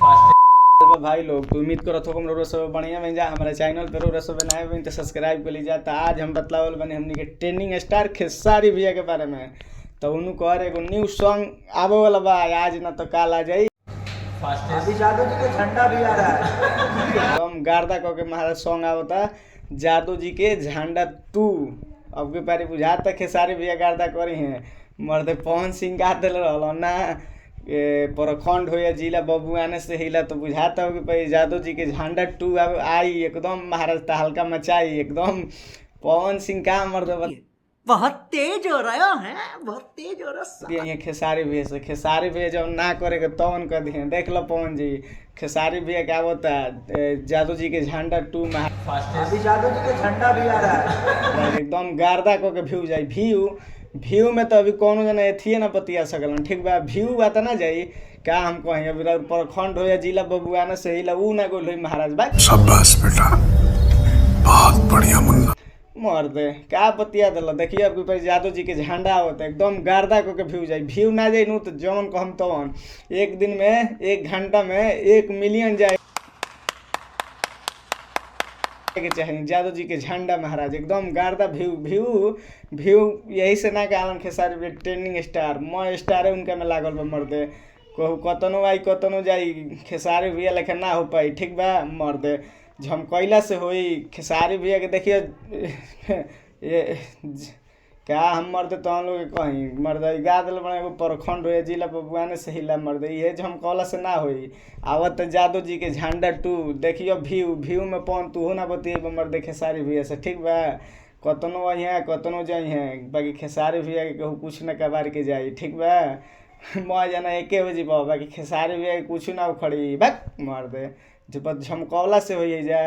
भाई लोग तो उम्मीद करो थोक रोड सब बढ़िया बन जा हमारे चैनल पे रोड सब बनाए हुए तो सब्सक्राइब कर लीजिए। तो आज हम बतलावल बने हमनी के ट्रेंडिंग स्टार खेसारी भैया के बारे में। तो उन्होंने कह एगो न्यू सॉन्ग आवे वाला बा, आज ना तो काल आ जाई। अभी जादू जी के झंडा भी आ रहा है। हम गार्दा कह के महाराज सॉन्ग आवता जादू जी के झंडा 2। अब के पारी बुझाता खेसारी भैया गार्दा करी हैं मर्दे पवन सिंह गा दिल रहा ना प्रखंड हो या जिला बबुआने से हिला। तो बुझाता हो कि भाई जादू जी के झंडा 2 अब आई एकदम महाराज तहलका मचाई एकदम। पवन सिंह का मर्द बहुत तेज हो रहा है, बहुत तेज हो रहा है खेसारी भैया से। खेसारी भैया जब ना करेगा तवन कर दिए देख लो पवन जी। खेसारी भैया क्या होता है जादू जी के झंडा 2 में अभी जादू जी के झंडा भी आ रहा है। एकदम गार्दा को के व्यू जाई। व्यू में तो अभी कौन जना एथिए ना बतिया सकलन ठीक बा। व्यू बात ना जाई का हम कहें अभी प्रखंड हो या जिला बबुआना से हिला ऊ ना गोल महाराज भाई। शाबाश बेटा, बहुत बढ़िया मुन्ना। मर दे का बतिया दिल। देखिए आपके पास जादू जी के झंडा होता है एकदम गार्दा को के व्यू जाई। व्यू ना जाई नू तो जौन कहम तवन एक दिन में 1 घंटा में 1 मिलियन जाए के चाहिए। जादू जी के झंडा महाराज एकदम गार्दा व्यू यही से ना कहलन खेसारी ट्रेंडिंग स्टार मैं स्टार है उनका में लागल बा। मर्दे कहू कतनो आई कतनो जाई खेसारी भैया लेखा ना हो पाई ठीक बा। मर्दे झमकैला से होई खेसारी भैया के देखिए ये क्या हम मर्दे तो हम लोग कहीं मर्दे गा दिल बने एगो प्रखंड हो जिला बबुआने से हिला। मर्दे ये झमकौला से ना होई आवत जादू जी के झंडा 2 देखियो व्यू में पौन तू ना बतिए मर्दे खेसारी भैया से ठीक बा। कतनो आई हैं कतनो जाई हैं बाकी खेसारी भैया के कहू कुछ ना कबार के जाई ठीक बा। मैं जाना एके बजे बाकी खेसारी भैया कुछ ना उखड़ी बक मार दे जब झमकौला से हो जा।